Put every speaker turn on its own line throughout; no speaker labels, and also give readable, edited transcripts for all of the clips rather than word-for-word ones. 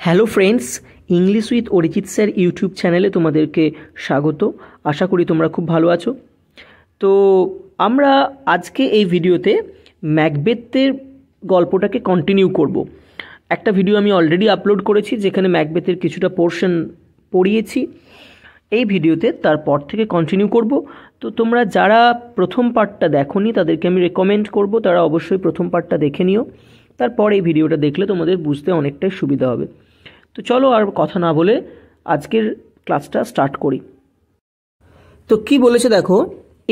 Hello friends, English with Arijit sir YouTube চ্যানেলে তোমাদেরকে স্বাগত। আশা করি তোমরা খুব ভালো আছো। তো আমরা আজকে এই ভিডিওতে ম্যাকবেথের গল্পটাকে কন্টিনিউ করব। একটা ভিডিও আমি অলরেডি আপলোড করেছি যেখানে ম্যাকবেথের কিছুটা পোর্শন পড়িয়েছি। এই ভিডিওতে তারপর থেকে কন্টিনিউ করব। তো তোমরা যারা প্রথম পার্টটা দেখোনি তাদেরকে আমি রেকমেন্ড করব তারা অবশ্যই প্রথম পার্টটা দেখে নিও। তারপর এই ভিডিওটা দেখলে তোমাদের বুঝতে অনেকটাই সুবিধা হবে। তো চলো আর কথা না বলে আজকের ক্লাসটা স্টার্ট করি। তো কি বলেছে দেখো,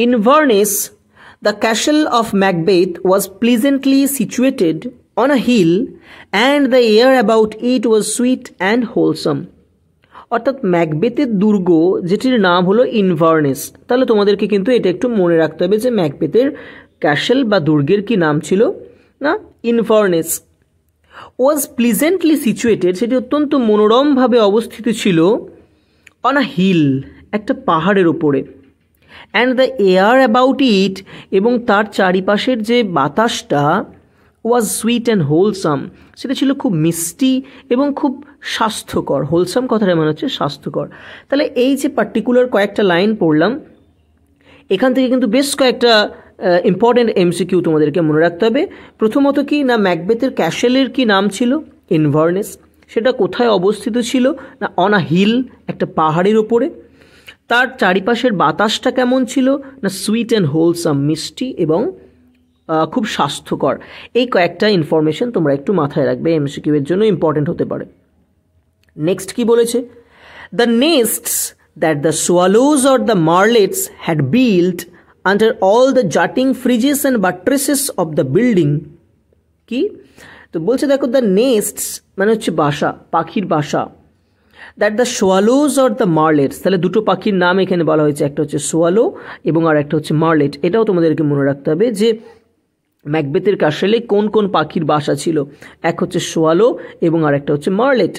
Inverness the castle of Macbeth was pleasantly situated on a hill and the air about it was sweet and wholesome. অর্থাৎ ম্যাকবেথের দুর্গ যেটির নাম হলো ইনভারনেস। তাহলে তোমাদেরকে কিন্তু এটা একটু মনে রাখতে হবে যে ম্যাকবেথের ক্যাসেল বা দুর্গের কি নাম ছিল না, ইনভারনেস। ওয়াজ প্লিজেন্টলি সিচুয়েটেড, সেটি অত্যন্ত মনোরমভাবে অবস্থিত ছিল অন আ হিল, একটা পাহাড়ের ওপরে। অ্যান্ড দ্য এয়ার অ্যাবাউট ইট, এবং তার চারিপাশের যে বাতাসটা, ওয়াজ সুইট অ্যান্ড হোলসাম, সেটা ছিল খুব মিষ্টি এবং খুব স্বাস্থ্যকর। হোলসাম কথাটা মানে হচ্ছে স্বাস্থ্যকর। তাহলে এই যে পার্টিকুলার কয়েকটা লাইন পড়লাম, এখান থেকে কিন্তু বেশ কয়েকটা ইম্পর্টেন্ট এমসিকিউ তোমাদেরকে মনে রাখতে হবে। প্রথমত কি না, ম্যাকবেথের ক্যাসেলের কি নাম ছিল? ইনভারনেস। সেটা কোথায় অবস্থিত ছিল না, অন আ হিল, একটা পাহাড়ের ওপরে। তার চারিপাশের বাতাসটা কেমন ছিল না, সুইট অ্যান্ড হোলসাম, মিষ্টি এবং খুব স্বাস্থ্যকর। এই কয়েকটা ইনফরমেশন তোমরা একটু মাথায় রাখবে, এমসিকিউ এর জন্য ইম্পর্টেন্ট হতে পারে। নেক্সট কি বলেছে, the নেস্টস that the swallows or the marlets had built under all the jutting fridges and buttresses of the building. কি তো বলছে দেখো, দ্য নেস্টস মানে হচ্ছে বাসা, পাখির বাসা। দ্যাট দ্য সোয়ালোজ অর দ্য মার্লেটস, তাহলে দুটো পাখির নাম এখানে বলা হয়েছে, একটা হচ্ছে সোয়ালো এবং আর একটা হচ্ছে মার্লেট। এটাও তোমাদেরকে মনে রাখতে হবে যে ম্যাকবেথের ক্যাসেলে কোন কোন পাখির বাসা ছিল। এক হচ্ছে সোয়ালো এবং আর একটা হচ্ছে মার্লেট।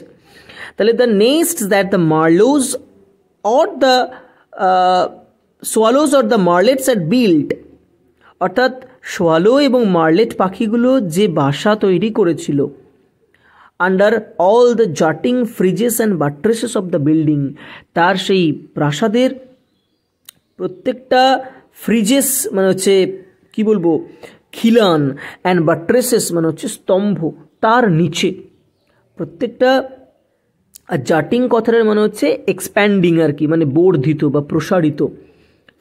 তাহলে the nests that the martlets or the swallows or the marlets had built, অর্থাৎ সোয়ালো এবং মার্লেট পাখিগুলো যে বাসা তৈরি করেছিল under all the jutting friezes and buttresses of the building, তার সেই প্রাসাদের প্রত্যেকটা ফ্রিজেস মানে হচ্ছে কি বলবো, খিলান, অ্যান্ড বাট্রেসেস মানে হচ্ছে স্তম্ভ, তার নিচে প্রত্যেকটা। আর জাটিং কথাটার মানে হচ্ছে এক্সপ্যান্ডিং আর কি, মানে বর্ধিত বা প্রসারিত।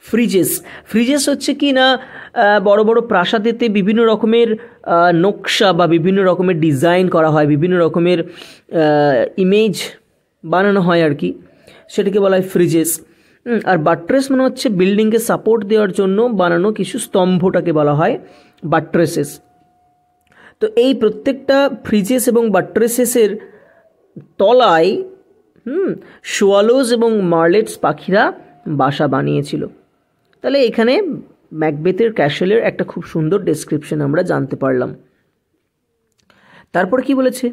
ফ্রিজেস, ফ্রিজেস হচ্ছে কি না, বড় বড় প্রাসাদেতে বিভিন্ন রকমের নকশা বা বিভিন্ন রকমের ডিজাইন করা হয়, বিভিন্ন রকমের ইমেজ বানানো হয় আর কি, সেটাকে বলা হয় ফ্রিজেস। আর বাট্রেস মানে হচ্ছে বিল্ডিংকে সাপোর্ট দেওয়ার জন্য বানানো কিছু স্তম্ভটাকে বলা হয় বাট্রেসেস। তো এই প্রত্যেকটা ফ্রিজেস এবং বাট্রেসেসের তলায় সোয়ালোজ এবং মার্লেটস পাখিরা বাসা বানিয়েছিল। তাহলে এখানে ম্যাকবেথের ক্যাসেলের একটা খুব সুন্দর ডেসক্রিপশন আমরা জানতে পারলাম। তারপর কি বলেছে,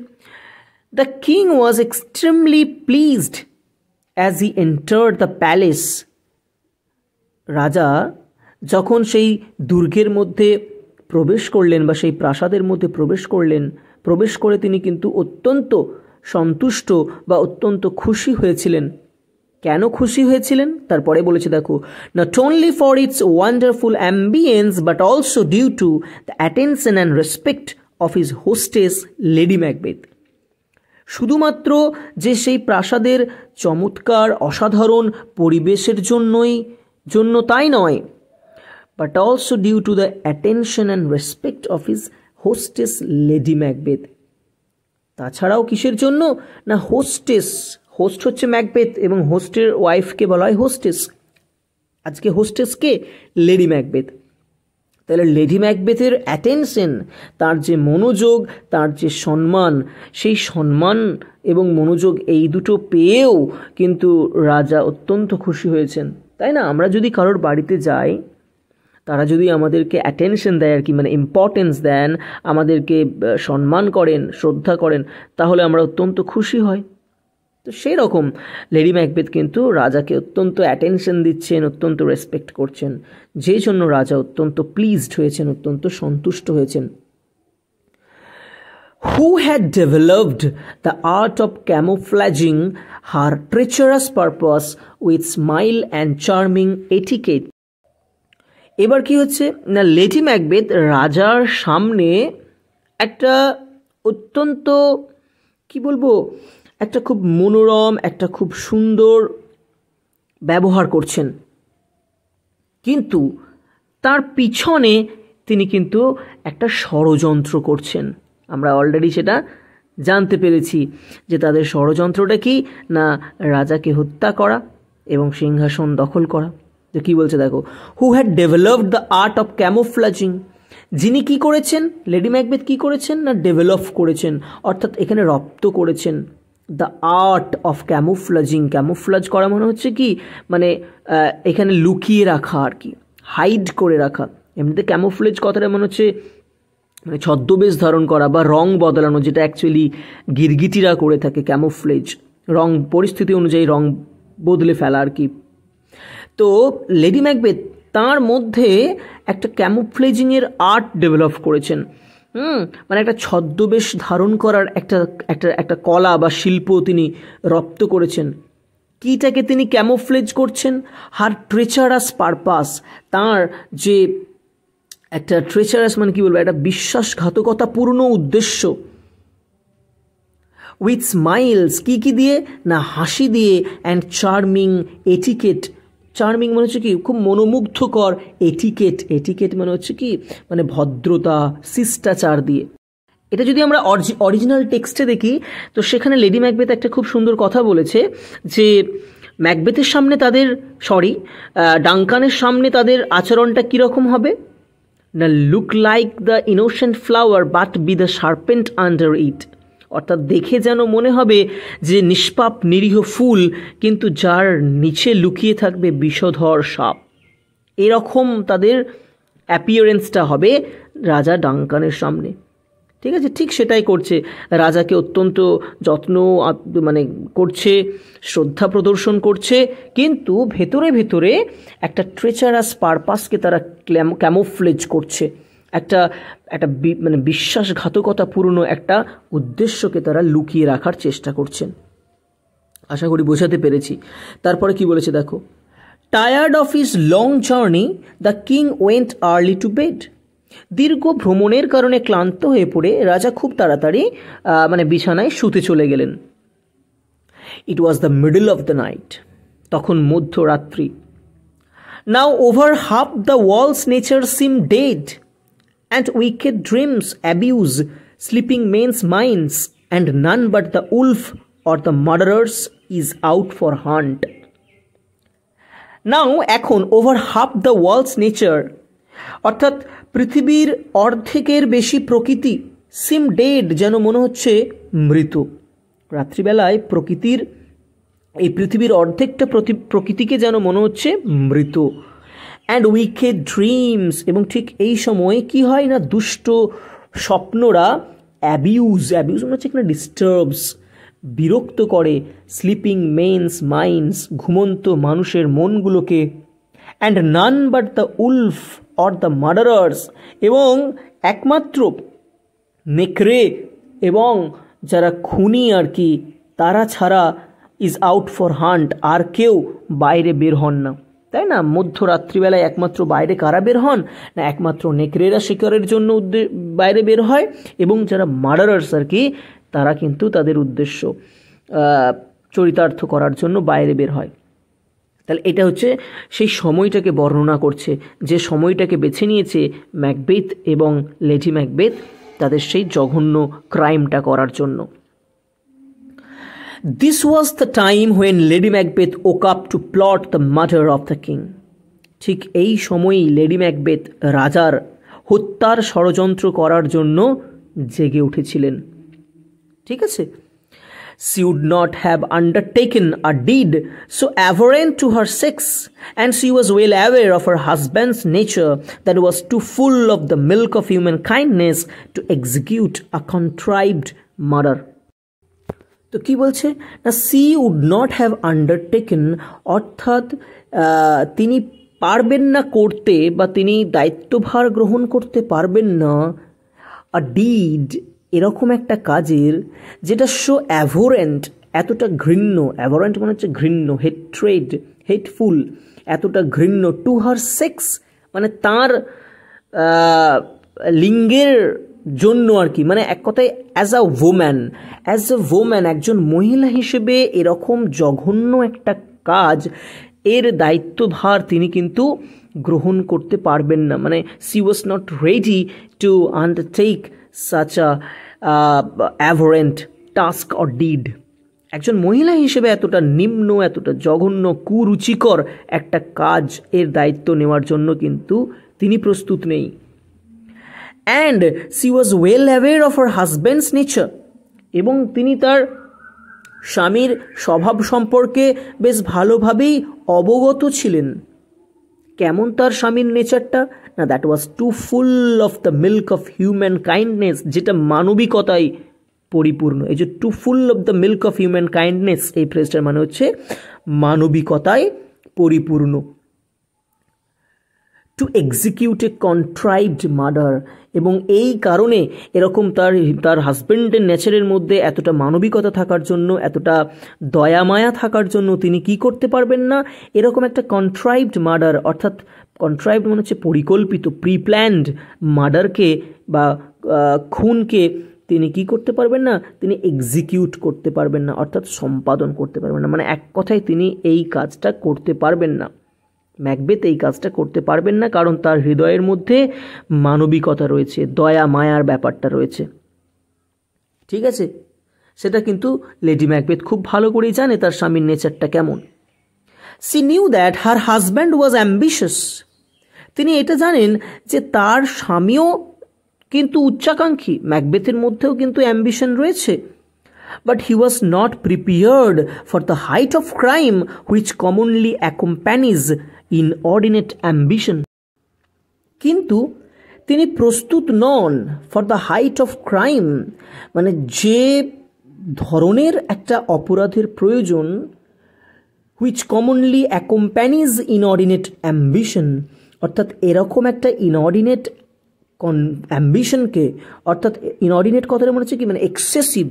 the king was extremely pleased as he entered the palace. রাজা যখন সেই দুর্গের মধ্যে প্রবেশ করলেন বা সেই প্রাসাদের মধ্যে প্রবেশ করে তিনি কিন্তু অত্যন্ত সন্তুষ্ট বা অত্যন্ত খুশি হয়েছিলেন। কেন খুশি হয়েছিলেন তারপরে বলেছে দেখো, not only for its wonderful ambience but also due to the attention and respect of his hostess Lady Macbeth. শুধুমাত্র যে সেই প্রাসাদের চমৎকার অসাধারণ পরিবেশের জন্য তাই নয়, but also due to the attention and respect of his hostess Lady Macbeth. তাছাড়াও কিসের জন্য না, হোস্টেস, হোস্ট হচ্ছে ম্যাকবেথ এবং হোস্টের ওয়াইফকে বলা হয় হোস্টেস। আজকে হোস্টেসকে লেডি ম্যাকবেথ। তাহলে লেডি ম্যাকবেথের অ্যাটেনশন, তার যে মনোযোগ, তার যে সম্মান, সেই সম্মান এবং মনোযোগ এই দুটো পেয়েও কিন্তু রাজা অত্যন্ত খুশি হয়েছেন। তাই না? আমরা যদি কারোর বাড়িতে যাই, তারা যদি আমাদেরকে অ্যাটেনশন দেয় আর কি, মানে ইম্পর্টেন্স দেন, আমাদেরকে সম্মান করেন, শ্রদ্ধা করেন, তাহলে আমরা অত্যন্ত খুশি হই। তো সেই রকম লেডি ম্যাকবেথ কিন্তু রাজাকে অত্যন্ত অ্যাটেনশন দিচ্ছেন, অত্যন্ত রেসপেক্ট করছেন, যেই জন্য রাজা অত্যন্ত প্লিজড হয়েছেন, অত্যন্ত সন্তুষ্ট হয়েছেন। who had developed the art of camouflaging her treacherous purpose with smile and charming etiquette. এবার কি হচ্ছে না, লেডি ম্যাকবেথ রাজার সামনে একটা অত্যন্ত কি বলবো, একটা খুব মনোরম, একটা খুব সুন্দর ব্যবহার করছেন, কিন্তু তার পিছনে তিনি কিন্তু একটা ষড়যন্ত্র করছেন। আমরা অলরেডি সেটা জানতে পেরেছি যে তাদের ষড়যন্ত্রটা কি না, রাজাকে হত্যা করা এবং সিংহাসন দখল করা। তো কী বলছে দেখো, who had developed the art of camouflaging, যিনি কি করেছেন, লেডি ম্যাকবেথ কি করেছেন না ডেভেলপ করেছেন, অর্থাৎ এখানে রপ্ত করেছেন দ্য আর্ট অফ ক্যামোফ্লাজিং। ক্যামোফ্লাজ করা মনে হচ্ছে কি, মানে এখানে লুকিয়ে রাখা আর কি, হাইড করে রাখা। এমনিতে ক্যামোফ্লেজ কথাটা মনে হচ্ছে মানে ছদ্মবেশ ধারণ করা বা রং বদলানো, যেটা অ্যাকচুয়ালি গিরগিটিরা করে থাকে। ক্যামোফ্লেজ রং, পরিস্থিতি অনুযায়ী রং বদলে ফেলা আর কি। তো লেডি ম্যাকবেথ তার মধ্যে একটা ক্যামোফ্লেজিংয়ের আর্ট ডেভেলপ করেছেন। মানে একটা ছদ্মবেশ ধারণ করার একটা একটা একটা কলা বা শিল্প তিনি রপ্ত করেছেন। কীটাকে তিনি ক্যামোফ্লেজ করছেন? হার ট্রেচারাস পারপাস, তার যে একটা ট্রেচারাস মানে কি বলবো, একটা বিশ্বাসঘাতকতাপূর্ণ উদ্দেশ্য। উইথ স্মাইলস, কী দিয়ে না হাসি দিয়ে, অ্যান্ড চার্মিং এটিকেট। চার্মিং মানে হচ্ছে কি খুব মনোমুগ্ধকর, এটিকেট, এটিকেট মানে হচ্ছে কি মানে ভদ্রতা, শিষ্টাচার দিয়ে। এটা যদি আমরা অরিজিনাল টেক্সটে দেখি তো সেখানে লেডি ম্যাকবেথ একটা খুব সুন্দর কথা বলেছে যে ম্যাকবেথের সামনে তাদের ডাঙ্কানের সামনে তাদের আচরণটা কীরকম হবে না, look like the innocent flower but B the serpent under ইট। অর্থাৎ দেখে যেন মনে হবে যে নিষ্পাপ নিরীহ ফুল, কিন্তু যার নিচে লুকিয়ে থাকবে বিষধর সাপ। এরকম তাদের অ্যাপিয়ারেন্সটা হবে রাজা ডাঙ্কানের সামনে। ঠিক আছে, ঠিক সেটাই করছে। রাজাকে অত্যন্ত যত্ন মানে করছে, শ্রদ্ধা প্রদর্শন করছে, কিন্তু ভেতরে ভেতরে একটা ট্রেচারাস পারপাসকে তারা ক্যামোফ্লেজ করছে, একটা একটা মানে বিশ্বাসঘাতকতাপূর্ণ একটা উদ্দেশ্যকে তারা লুকিয়ে রাখার চেষ্টা করছেন। আশা করি বোঝাতে পেরেছি। তারপরে কি বলেছে দেখো, tired of his long journey the king went early to bed. দীর্ঘ ভ্রমণের কারণে ক্লান্ত হয়ে পড়ে রাজা খুব তাড়াতাড়ি মানে বিছানায় শুতে চলে গেলেন। It was the middle of the night, তখন মধ্যরাত্রি। Now over half the world's nature seem dead, and wicked dreams abuse sleeping men's minds, and none but the wolf or the murderers is out for hunt. Now এখন over half the world's nature, অর্থাৎ পৃথিবীর অর্ধেকের বেশি প্রকৃতি, সিম dead যেন মনে হচ্ছে মৃত। রাত্রিবেলায় এই পৃথিবীর অর্ধেকটা প্রকৃতিকে যেন মনে হচ্ছে মৃত। অ্যান্ড উইকেড ড্রিমস, এবং ঠিক এই সময় কি হয় না, দুষ্ট স্বপ্নরা অ্যাবিউজ মানে হচ্ছে এখানে ডিস্টার্বস, বিরক্ত করে স্লিপিং মেন্স মাইন্ডস, ঘুমন্ত মানুষের মনগুলোকে। And none but the wolf or the murderers, এবং একমাত্র নেকড়ে এবং যারা খুনি আর কি, তারা ছাড়া ইজ আউট ফর হান্ট, আর কেউ বাইরে বের হন না। তাই না, মধ্যরাত্রিবেলায় একমাত্র বাইরে কারা বের হন না, একমাত্র নেকড়েরা শিকারের জন্য বাইরে বের হয়, এবং যারা মার্ডারার্স আর কি, তারা কিন্তু তাদের উদ্দেশ্য চরিতার্থ করার জন্য বাইরে বের হয়। তাহলে এটা হচ্ছে সেই সময়টাকে বর্ণনা করছে, যে সময়টাকে বেছে নিয়েছে ম্যাকবেথ এবং লেডি ম্যাকবেথ তাদের সেই জঘন্য ক্রাইমটা করার জন্য। This was the time when Lady Macbeth woke up to plot the murder of the king. ঠিক এই সময়ই লেডি ম্যাকবেথ রাজার হত্যার ষড়যন্ত্র করার জন্য জেগে উঠেছিলেন। ঠিক আছে, she would not have undertaken a deed so abhorrent to her sex, and she was well aware of her husband's nature that was too full of the milk of human kindness to execute a contrived murder. তো কি বলছে না, she would not have undertaken, অর্থাৎ তিনি পারবেন না করতে বা তিনি দায়িত্বভার গ্রহণ করতে পারবেন না আ ডিড, এরকম একটা কাজের যেটা সো অ্যাভোরেন্ট, এতটা ঘৃণ্য, অ্যাভোরেন্ট মানে হচ্ছে ঘৃণ্য, হেটফুল, এতটা ঘৃণ্য টু হার সেক্স, মানে তার লিঙ্গের জন্য আর কি, মানে এক কথায় অ্যাজ আ ওম্যান, একজন মহিলা হিসেবে এরকম জঘন্য একটা কাজ, এর দায়িত্বভার তিনি কিন্তু গ্রহণ করতে পারবেন না। মানে she was not ready to undertake such a abhorrent task or deed. একজন মহিলা হিসেবে এতটা নিম্ন, এতটা জঘন্য, কুরুচিকর একটা কাজ এর দায়িত্ব নেওয়ার জন্য কিন্তু তিনি প্রস্তুত নেই। And C was well aware of her husbands nature, এবং তিনি তার স্বামীর স্বভাব সম্পর্কে বেশ ভালোভাবেই অবগত ছিলেন। কেমন তার স্বামীর নেচারটা? না, that was too full of the milk of human kindness, যেটা মানবিকতায় পরিপূর্ণ। এই যে too full of the milk of human kindness, এই ফ্রেজটার মানে হচ্ছে মানবিকতায় পরিপূর্ণ। To execute a contrived murder, এবং এই কারণে এরকম তার হাজব্যান্ডের নেচারের মধ্যে এতটা মানবিকতা থাকার জন্য, এতটা দয়া মায়া থাকার জন্য তিনি কি করতে পারবেন না, এরকম একটা কন্ট্রাইভড মার্ডার, অর্থাৎ কন্ট্রাইভড মানে হচ্ছে পরিকল্পিত, প্রিপ্ল্যান্ড মার্ডারকে বা খুনকে তিনি কি করতে পারবেন না, তিনি এক্সিকিউট করতে পারবেন না, অর্থাৎ সম্পাদন করতে পারবেন না। মানে এক কথায় তিনি এই কাজটা করতে পারবেন না, ম্যাকবেথ এই কাজটা করতে পারবেন না, কারণ তার হৃদয়ের মধ্যে মানবিকতা রয়েছে, দয়া মায়ার ব্যাপারটা রয়েছে। ঠিক আছে, সেটা কিন্তু লেডি ম্যাকবেথ খুব ভালো করেই জানে তার স্বামীর নেচারটা কেমন। She knew that her husband was ambitious, তিনি এটা জানেন যে তার স্বামীও কিন্তু উচ্চাকাঙ্ক্ষী, ম্যাকবেথের মধ্যেও কিন্তু অ্যাম্বিশন রয়েছে। But he was not prepared for the height of crime which commonly accompanies inordinate ambition. কিন্তু তিনি প্রস্তুত known for the height of crime, মানে যে ধরনের একটা অপরাধের প্রয়োজন, which commonly accompanies inordinate ambition, অর্থাৎ এরকম একটা ইনঅর্ডিনেট অ্যাম্বিশনকে, অর্থাৎ ইনঅর্ডিনেট কথাটা মনে হচ্ছে কি, মানে এক্সেসিভ,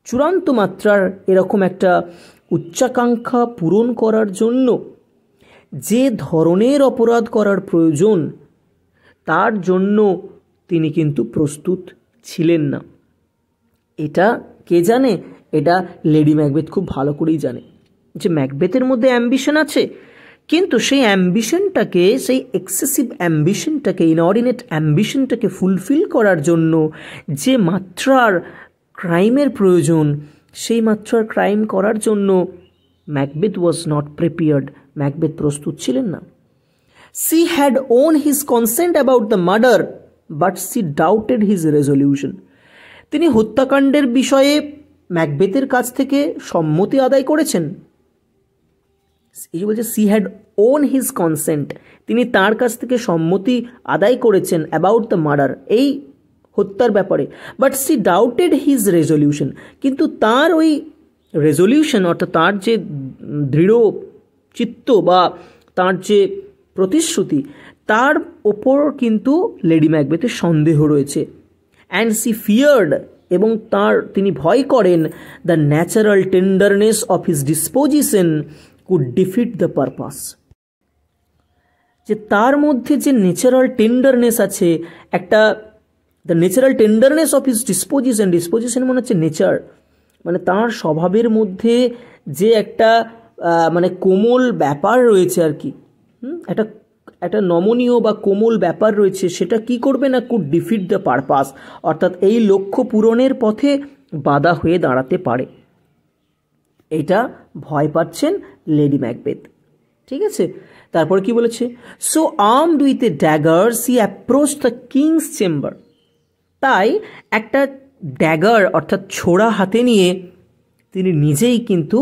চূড়ান্ত মাত্রার এরকম একটা উচ্চাকাঙ্ক্ষা পূরণ করার জন্য যে ধরনের অপরাধ করার প্রয়োজন, তার জন্য তিনি কিন্তু প্রস্তুত ছিলেন না। এটা কে জানে? এটা লেডি ম্যাকবেথ খুব ভালো করেই জানে যে ম্যাকবেথের মধ্যে অ্যাম্বিশন আছে, কিন্তু সেই অ্যাম্বিশনটাকে, সেই এক্সেসিভ অ্যাম্বিশনটাকে, ইনঅর্ডিনেট অ্যাম্বিশনটাকে ফুলফিল করার জন্য যে মাত্রার ক্রাইমের প্রয়োজন, সেই মাত্রার ক্রাইম করার জন্য Macbeth was not prepared, Macbeth প্রস্তুত ছিলেন না। She had won his consent about the murder but she doubted his resolution, তিনি হত্যাকাণ্ডের বিষয়ে ম্যাকবেথের কাছ থেকে সম্মতি আদায় করেছেন। এই বলছে she had won his consent, তিনি তার কাছ থেকে সম্মতি আদায় করেছেন অ্যাবাউট দ্য মার্ডার, এই হত্যার ব্যাপারে। But she doubted his resolution, কিন্তু তার ওই রেজলিউশন, অর্থাৎ তার যে দৃঢ় চিত্ত বা তার যে প্রতিশ্রুতি, তার ওপর কিন্তু লেডি ম্যাকবেথের সন্দেহ রয়েছে। অ্যান্ড সি ফিয়ার্ড, এবং তিনি ভয় করেন the natural tenderness of his disposition could defeat the purpose, যে তার মধ্যে যে ন্যাচারাল টেন্ডারনেস আছে, একটা the natural tenderness of his disposition মনে হচ্ছে নেচার, মানে তার স্বভাবের মধ্যে যে একটা মানে কোমল ব্যাপার রয়েছে আর কি, একটা নমনীয় বা কোমল ব্যাপার রয়েছে, সেটা কি করবে না, কুড ডিফিট দ্য পারপাস, অর্থাৎ এই লক্ষ্য পূরণের পথে বাধা হয়ে দাঁড়াতে পারে। এটা ভয় পাচ্ছেন লেডি ম্যাকবেথ। ঠিক আছে, তারপর কি বলেছে? So armed with a dagger she approach the king's chamber, তাই একটা ড্যাগার অর্থাৎ ছোড়া হাতে নিয়ে তিনি নিজেই কিন্তু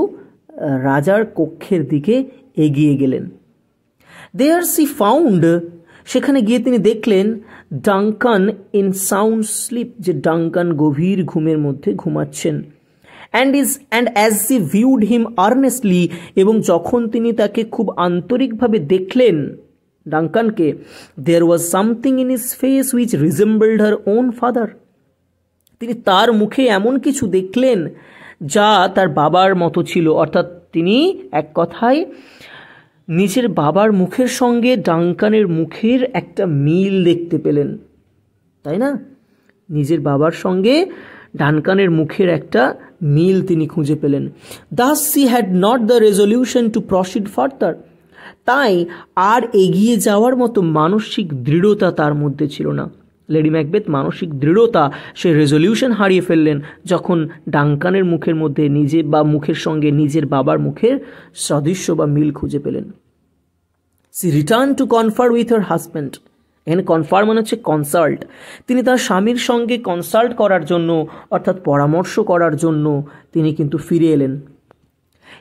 রাজার কক্ষের দিকে এগিয়ে গেলেন। দেয়ার সি ফাউন্ড, সেখানে গিয়ে তিনি দেখলেন ডাঙ্কান ইন সাউন্ড স্লিপ, যে ডাঙ্কান গভীর ঘুমের মধ্যে ঘুমাচ্ছেন। And as she viewed him earnestly, এবং যখন তিনি তাকে খুব আন্তরিকভাবে দেখলেন ডাঙ্কানকে, there was something in his face which resembled her own father, তিনি তার মুখে এমন কিছু দেখলেন যা তার বাবার মতো ছিল, অর্থাৎ তিনি এক কথায় নিজের বাবার মুখের সঙ্গে ডাঙ্কানের মুখের একটা মিল দেখতে পেলেন, তাই না? নিজের বাবার সঙ্গে ডানকানের মুখের একটা মিল তিনি খুঁজে পেলেন। Thus she had not the resolution to proceed further. তাই আর এগিয়ে যাওয়ার মতো মানসিক দৃঢ়তা তার মধ্যে ছিল না। লেডি ম্যাকবেথ মানসিক দৃঢ়তা, সে রেজলিউশন হারিয়ে ফেললেন যখন ডাঙ্কানের মুখের মধ্যে মুখের সঙ্গে নিজের বাবার মুখের সদৃশ্য বা মিল খুঁজে পেলেন। She returned to confer with her husband. এখানে কনফার মানে হচ্ছে কনসাল্ট। তিনি তার স্বামীর সঙ্গে কনসাল্ট করার জন্য, অর্থাৎ পরামর্শ করার জন্য তিনি কিন্তু ফিরে এলেন।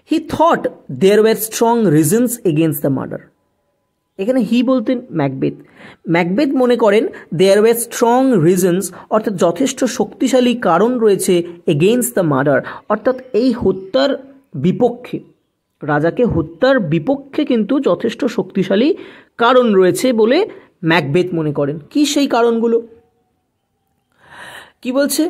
He thought there were strong reasons against the murder. এখানে হি বলতেন ম্যাকবেথ। ম্যাকবেথ মনে করেন there were strong reasons, অর্থাৎ যথেষ্ট শক্তিশালী কারণ রয়েছে against the murder, অর্থাৎ এই হত্যার বিপক্ষে, রাজাকে হত্যার বিপক্ষে কিন্তু যথেষ্ট শক্তিশালী কারণ রয়েছে বলে ম্যাকবেথ মনে করেন। কি সেই কারণগুলো? কি বলছে?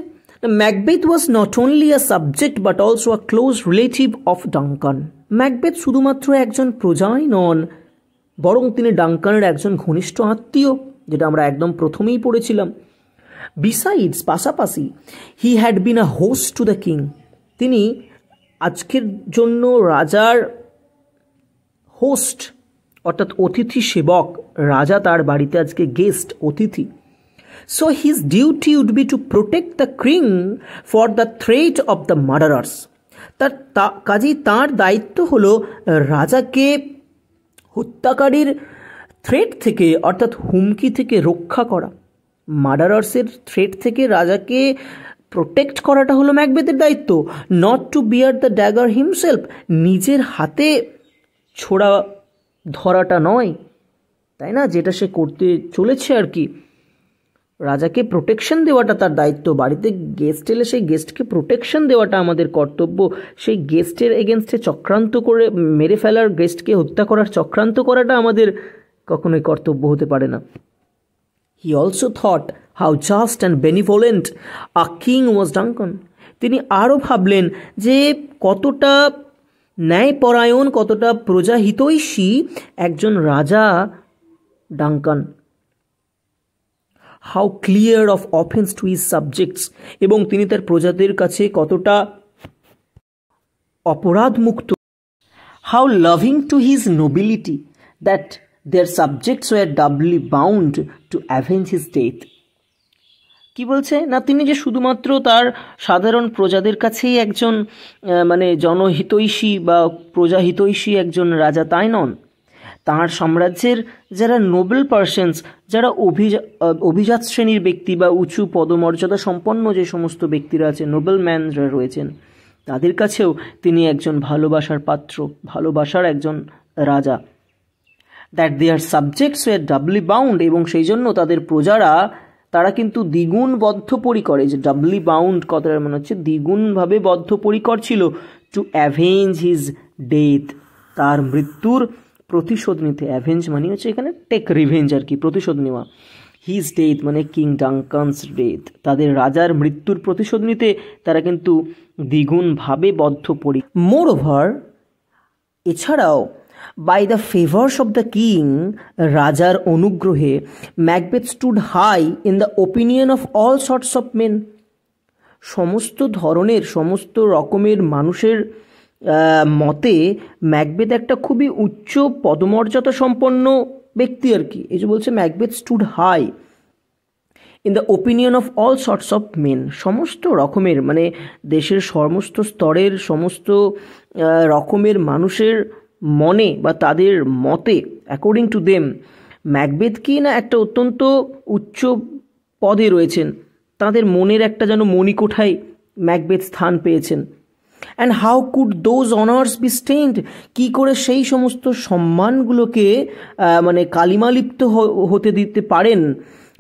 Macbeth was not only a subject but also a close relative of Duncan. Macbeth শুধুমাত্র একজন প্রজাই নন, বরং তিনি ডাঙ্কানের একজন ঘনিষ্ঠ আত্মীয়, যেটা আমরা একদম প্রথমেই পড়েছিলাম। বিসাইডস, পাশাপাশি, he had been a host to the king. তিনি আজকের জন্য রাজার হোস্ট, অর্থাৎ অতিথি সেবক। রাজা তার বাড়িতে আজকে গেস্ট, অতিথি। So his duty would be to protect the king for the threat of the murderers. কাজেই তাঁর দায়িত্ব হলো রাজাকে হত্যাকারীর থ্রেট থেকে, অর্থাৎ হুমকি থেকে রক্ষা করা। মার্ডারার্সের থ্রেট থেকে রাজাকে প্রোটেক্ট করাটা হলো ম্যাকবেথের দায়িত্ব। Not to bear the dagger himself, নিজের হাতে ছোড়া ধরাটা নয়, তাই না? যেটা সে করতে চলেছে আর কি। রাজাকে প্রোটেকশন দেওয়াটা তার দায়িত্ব। বাড়িতে গেস্ট এলে সেই গেস্টকে প্রোটেকশন দেওয়াটা আমাদের কর্তব্য। সেই গেস্টের এগেনস্টে চক্রান্ত করে মেরে ফেলার, গেস্টকে হত্যা করার চক্রান্ত করাটা আমাদের কখনোই কর্তব্য হতে পারে না। He also thought how just and benevolent a king was Duncan. তিনি আরও ভাবলেন যে কতটা ন্যায়পরায়ণ, কতটা প্রজাহিতৈষী একজন রাজা Duncan. How clear of offence to his subjects, এবং তিনি তার প্রজাদের কাছে কতটা অপরাধ মুক্ত। How loving to his nobility that their subjects were doubly bound to avenge his death. কি বলছে না, তিনি যে শুধুমাত্র তার সাধারণ প্রজাদের কাছেই একজন জনহিতৈষী বা প্রজাহিতৈষী একজন রাজা তাই নন, তাঁর সাম্রাজ্যের যারা নোবেল পার্সনস, যারা অভিজাত শ্রেণীর ব্যক্তি বা উঁচু পদমর্যাদা সম্পন্ন যে সমস্ত ব্যক্তিরা আছে, নোবেল ম্যানরা রয়েছেন, তাদের কাছেও তিনি একজন ভালোবাসার পাত্র, ভালোবাসার একজন রাজা। That their subjects were doubly bound, এবং সেই জন্য তাদের প্রজারা, তারা কিন্তু দ্বিগুণ বদ্ধপরিকর, এই যে ডাবলি বাউন্ড কথাটা মনে হচ্ছে দ্বিগুণভাবে বদ্ধপরিকর ছিল, টু অ্যাভেঞ্জ হিজ ডেথ, তার মৃত্যুর প্রতিশোধ নিতে। অ্যাভেঞ্জ মানে হচ্ছে এখানে টেক রিভেঞ্জ আর কি, প্রতিশোধ নেওয়া। হিজ ডেথ মানে কিং ডাঙ্কানস ডেথ, তাদের রাজার মৃত্যুর প্রতিশোধ নিতে তারা কিন্তু দ্বিগুণভাবে বদ্ধপরি। মোর ওভার, এছাড়াও by the favours of the king, রাজার অনুগ্রহে, Macbeth stood high in the opinion of all sorts of men. সমস্ত ধরনের, সমস্ত রকমের মানুষের মতে ম্যাকবেথ একটা খুবই উচ্চ পদমর্যাদা সম্পন্ন ব্যক্তি আর কি। এই যে বলছে Macbeth stood high in the opinion of all sorts of men, সমস্ত রকমের মানে দেশের সমস্ত স্তরের সমস্ত রকমের মানুষের মনে বা তাদের মতে, অ্যাকর্ডিং টু দেম, ম্যাকবেথ কি না একটা অত্যন্ত উচ্চ পদে রয়েছেন, তাদের মনের একটা যেন মণিকোঠায় ম্যাকবেথ স্থান পেয়েছেন। And how could those honours be stained, কী করে সেই সমস্ত সম্মানগুলোকে কালিমালিপ্ত হতে দিতে পারেন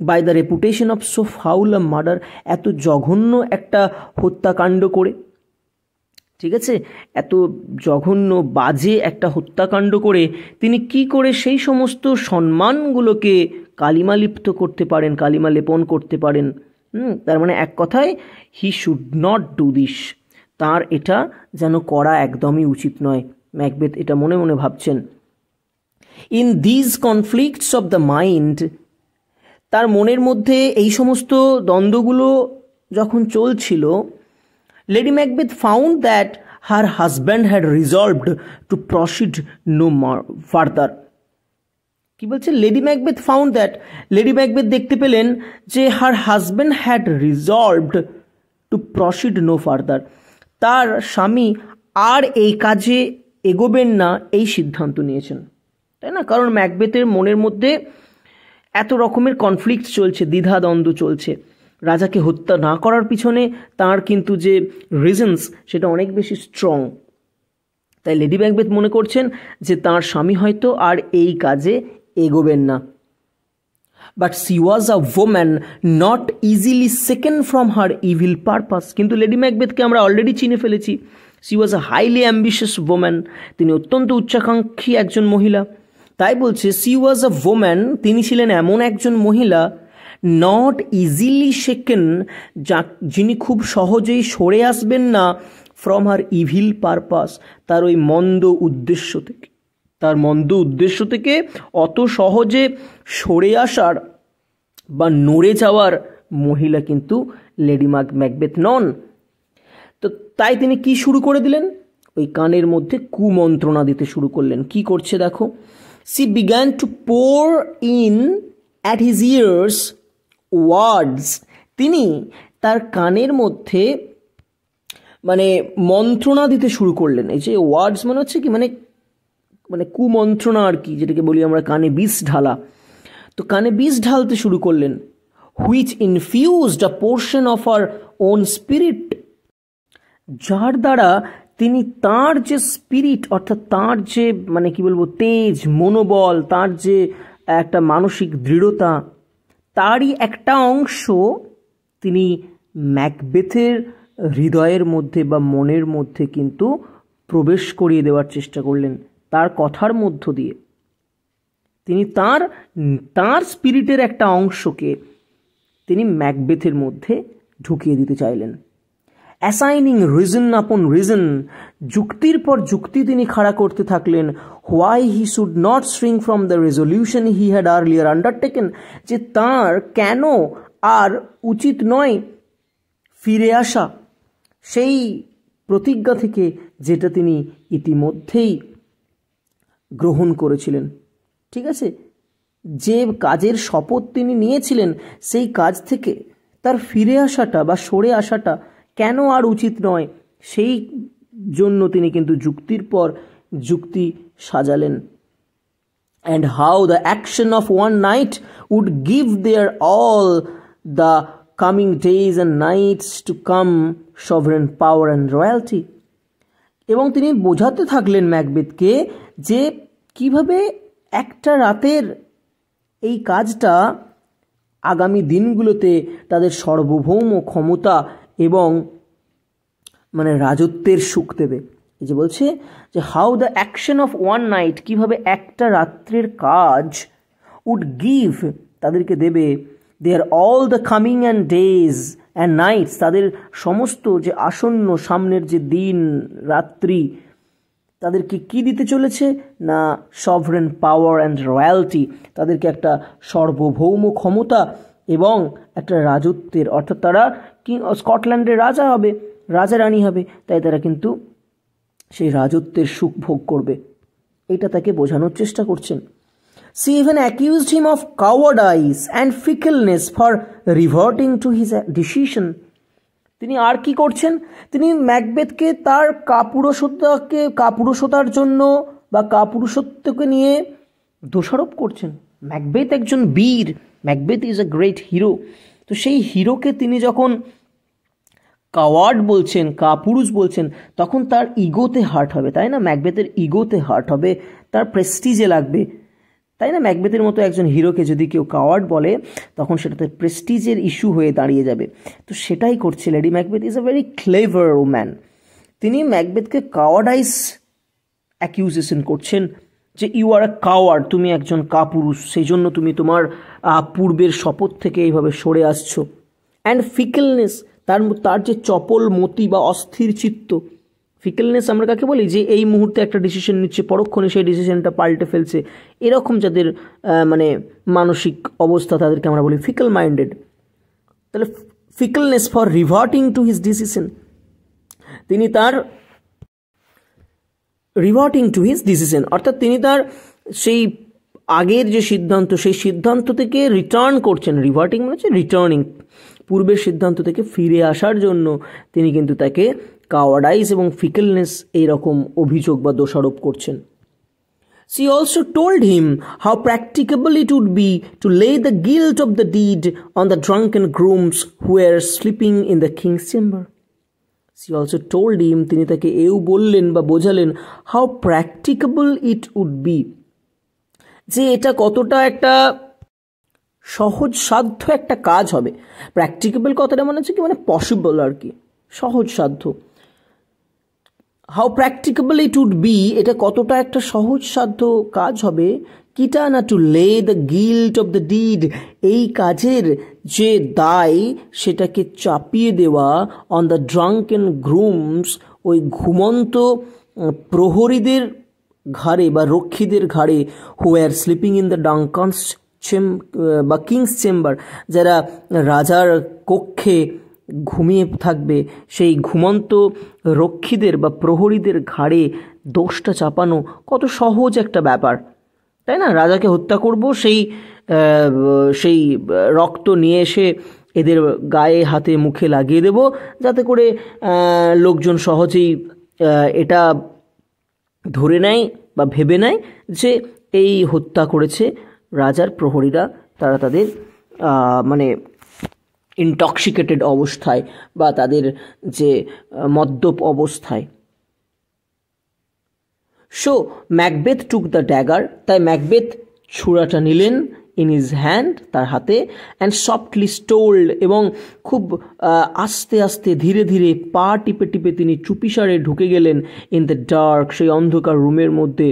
by the reputation of so foul a murder, এত জঘন্য একটা হত্যাকাণ্ড করে। ঠিক আছে, এত জঘন্য বাজে একটা হত্যাকাণ্ড করে তিনি কি করে সেই সমস্ত সম্মানগুলোকে কালিমালিপ্ত করতে পারেন, কালিমা লেপন করতে পারেন। তার মানে এক কথায় he should not do this, তার এটা যেন করা একদমই উচিত নয়। ম্যাকবেথ এটা মনে মনে ভাবছেন। In these conflicts of the mind, তার মনের মধ্যে এই সমস্ত দ্বন্দ্বগুলো যখন চলছিল, Lady Macbeth found that her husband had resolved to proceed no further. কি বলছে? Lady Macbeth found that, Lady Macbeth দেখতে পেলেন যে her husband had resolved to proceed no further, তার স্বামী আর এই কাজে এগোবেন না এই সিদ্ধান্ত নিয়েছেন, তাই না? কারণ ম্যাকবেথের মনের মধ্যে এত রকমের কনফ্লিক্ট চলছে, দ্বিধাদ্বন্দ্ব চলছে। রাজাকে হত্যা না করার পিছনে তার কিন্তু যে রিজনস সেটা অনেক বেশি স্ট্রং। তাই লেডি ম্যাকবেথ মনে করছেন যে তার স্বামী হয়তো আর এই কাজে এগোবেন না। But C was a woman not easily second from her evil purpose. কিন্তু লেডি ম্যাকবেথকে আমরা অলরেডি চিনে ফেলেছি। সি ওয়াজ আ হাইলি অ্যাম্বিশিয়াস ওম্যান, তিনি অত্যন্ত উচ্চাকাঙ্ক্ষী একজন মহিলা। তাই বলছে সি ওয়াজ আ ওম্যান, তিনি ছিলেন এমন একজন মহিলা, নট ইজিলি শেকেন, যিনি খুব সহজেই সরে আসবেন না ফ্রম হার ইভিল পারপাস, তার ওই মন্দ উদ্দেশ্য থেকে। তার মন্দ উদ্দেশ্য থেকে অত সহজে সরে আসার বা নড়ে যাওয়ার মহিলা কিন্তু লেডি ম্যাকবেথ নন। তো তাই তিনি কি শুরু করে দিলেন? ওই কানের মধ্যে কুমন্ত্রণা দিতে শুরু করলেন। কি করছে দেখো, she began to pour in at his ears words, তিনি তার কানের মধ্যে মানে মন্ত্রণা দিতে শুরু করলেন। এই যে ওয়ার্ডস মানে হচ্ছে কি, মানে মানে কুমন্ত্রণা আর কি, যেটাকে বলি আমরা কানে বিষ ঢালা। তো কানে বিষ ঢালতে শুরু করলেন। Which infused a portion of her own spirit, যার দ্বারা তিনি তার যে স্পিরিট, অর্থাৎ তার যে মানে কি বলবো তেজ, মনোবল, তার যে একটা মানসিক দৃঢ়তা, তারই একটা অংশ তিনি ম্যাকবেথের হৃদয়ের মধ্যে বা মনের মধ্যে কিন্তু প্রবেশ করিয়ে দেওয়ার চেষ্টা করলেন। তার কথার মধ্য দিয়ে তিনি তার স্পিরিটের একটা অংশকে তিনি ম্যাকবেথের মধ্যে ঢুকিয়ে দিতে চাইলেন। অ্যাসাইনিং রিজন আপন রিজন, যুক্তির পর যুক্তি তিনি খাড়া করতে থাকলেন। Why he should not shrink from the resolution he had earlier undertaken, যে তার কেন আর উচিত নয় ফিরে আসা সেই প্রতিজ্ঞা থেকে যেটা তিনি ইতিমধ্যেই গ্রহণ করেছিলেন। ঠিক আছে, যে কাজের শপথ তিনি নিয়েছিলেন সেই কাজ থেকে তার ফিরে আসাটা বা সরে আসাটা কেন আর উচিত নয়, সেই জন্য তিনি কিন্তু যুক্তির পর যুক্তি সাজালেন। And how the action of one night would give their all the coming days and nights to come sovereign power and royalty. এবং তিনি বোঝাতে থাকলেন ম্যাকবেথকে যে কিভাবে একটা রাতের এই কাজটা আগামী দিনগুলোতে তাদের সার্বভৌম ক্ষমতা এবং মানে রাজত্বের সুখ দেবে। এই যে বলছে যে how the action of one night, কিভাবে একটা রাত্রের কাজ উড গিভ, তাদেরকে দেবে their all the coming and days and nights, তাদের সমস্ত যে আসন্ন সামনের যে দিন রাত্রি, তাদেরকে কি দিতে চলেছে না সভরেন পাওয়ার অ্যান্ড রয়্যালটি, তাদেরকে একটা সার্বভৌম ক্ষমতা এবং একটা রাজত্বের, অর্থাৎ তারা স্কটল্যান্ডের রাজা হবে, রাজা রানী হবে, তাই তারা কিন্তু সেই রাজত্বের সুখ ভোগ করবে। এটা তাকে বোঝানোর চেষ্টা করছেন। She even accused him of cowardice and fickleness for reverting to his decision. তিনি আর কি করছেন? তিনি ম্যাকবেথকে তার কাপুরুষতার জন্য বা কাপুরুষত্বকে নিয়ে দোষারোপ করছেন। ম্যাকবেথ একজন বীর, Macbeth is a great hero. তো সেই হিরোকে তিনি যখন কাওয়ার্ড বলছেন, কাপুরুষ বলছেন, তখন তার ইগোতে হার্ট হবে, তাই না? ম্যাকবেথের ইগোতে হার্ট হবে, তার প্রেস্টিজে লাগবে, তাই না? ম্যাকবেথের মতো একজন হিরোকে যদি কেউ কাওয়ার্ড বলে তখন সেটা তার প্রেস্টিজের ইস্যু হয়ে দাঁড়িয়ে যাবে। তো সেটাই করছে lady Macbeth is a very clever woman. তিনি ম্যাকবেথকে কাওয়ার্ডাইস অ্যাকিউজেশন করছেন যে ইউ আর আ কাওয়ার্ড, তুমি একজন কাপুরুষ, সেই জন্য তুমি তোমার পূর্বের শপথ থেকে এইভাবে সরে আসছো। অ্যান্ড ফিকেলনেস, তার যে চপল মতি বা অস্থির চিত্ত। ফিকেলনেস আমরা কাকে বলি? যে এই মুহূর্তে একটা ডিসিশন নিচ্ছে, পরক্ষণে সেই ডিসিশনটা পাল্টে ফেলছে, এরকম যাদের মানে মানসিক অবস্থা তাদেরকে আমরা বলি ফিকেল মাইন্ডেড। তাহলে ফিকেলনেস for reverting to his decision, তিনি তার রিভার্টিং টু হিজ ডিসিশন অর্থাৎ তিনি তার সেই আগের যে সিদ্ধান্ত সেই সিদ্ধান্ত থেকে রিটার্ন করছেন। রিভার্টিং মানে হচ্ছে রিটার্নিং, পূর্বের সিদ্ধান্ত থেকে ফিরে আসার জন্য তিনি কিন্তু তাকে কাওয়ার্ডাইজ এবং ফিকেলনেস এইরকম অভিযোগ বা দোষারোপ করছেন। She also told him how practicable it would be to lay the guilt of the deed on the drunken grooms who were sleeping in the king's chamber. She also told him, তিনি তাকে এও বললেন বা বোঝালেন, how practicable it would be, যে এটা কতটা একটা সহজ সাধ্য একটা কাজ হবে। প্র্যাকটিকেবল কথাটা মনে হচ্ছে কি, মানে পসিবল আর কি, সহজ সাধ্য। হাউ প্র্যাকটিকেবল ইট উড বি, এটা কতটা একটা সহজ সাধ্য কাজ হবে, কিটা না, টু লে the guilt of the did, এই কাজের যে দায় সেটাকে চাপিয়ে দেওয়া অন দ্য ড্রাঙ্কেন গ্রুমস, ওই ঘুমন্ত প্রহরীদের ঘাড়ে বা রক্ষীদের ঘাড়ে, হু আর স্লিপিং ইন দ্য ডাঙ্কানস বা কিংস চেম্বার, যারা রাজার কক্ষে ঘুমিয়ে থাকবে, সেই ঘুমন্ত রক্ষীদের বা প্রহরীদের ঘাড়ে দোষটা চাপানো কত সহজ একটা ব্যাপার, তাই না? রাজাকে হত্যা করব, সেই রক্ত নিয়ে এসে এদের গায়ে হাতে মুখে লাগিয়ে দেব, যাতে করে লোকজন সহজেই এটা ধরে নেয় বা ভেবে নেয় যে এই হত্যা করেছে রাজার প্রহরীরা, তারা তাদের মানে ইনটক্সিকেটেড অবস্থায় বা তাদের যে মদ্যপ অবস্থায়। So Macbeth took the dagger, তাই ম্যাকবেথ ছুরাটা নিলেন ইন হিজ হ্যান্ড, তার হাতে, অ্যান্ড সফটলি স্টোল্ড, এবং খুব আস্তে আস্তে ধীরে ধীরে পা টিপে টিপে তিনি চুপিসারে ঢুকে গেলেন ইন দ্য ডার্ক, সেই অন্ধকার রুমের মধ্যে।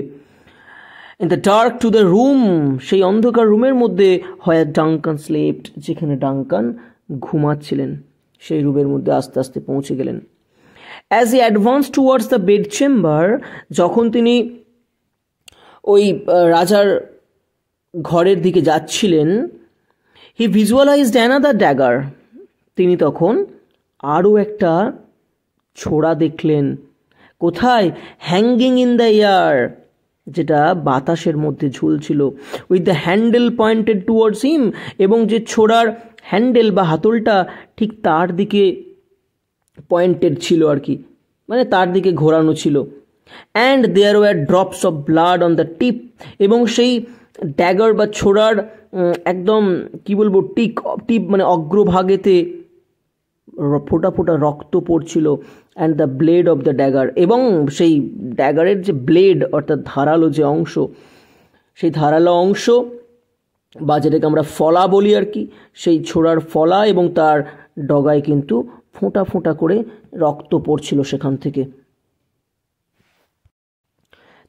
In the dark to the room, সেই অন্ধকার রুমের মধ্যে, হোয়ার ডাঙ্কান স্লেপ্ট, যেখানে ডাঙ্কান ঘুমাচ্ছিলেন, সেই রুমের মধ্যে আস্তে আস্তে পৌঁছে গেলেন। As he advance towards the bed chamber, যখন তিনি ওই রাজার ঘরের দিকে যাচ্ছিলেন, হি ভিজুয়ালাইজড অ্যানাদার ড্যাগার, তিনি তখন আরও একটা ছোড়া দেখলেন। কোথায়? হ্যাঙ্গিং ইন দ্য এয়ার, যেটা বাতাসের মধ্যে ঝুলছিল। With the handle pointed towards him, এবং যে ছোড়ার হ্যান্ডেল বা হাতলটা ঠিক তার দিকে পয়েন্টেড ছিল আর কি, মানে তার দিকে ঘোরানো ছিল। And there were drops of blood on the tip, এবং সেই ড্যাগার বা ছোড়ার একদম কি বলবো, টিপ মানে অগ্রভাগেতে ফোটা ফোটা রক্ত পড়ছিল। And the blade of the dagger, এবং সেই ড্যাগারের যে ব্লেড অর্থাৎ ধারালো যে অংশ, সেই ধারালো অংশ বা যেটাকে আমরা ফলা বলি আর কি, সেই ছোড়ার ফলা এবং তার ডগায় কিন্তু ফোঁটা ফোঁটা করে রক্ত পড়ছিল সেখান থেকে।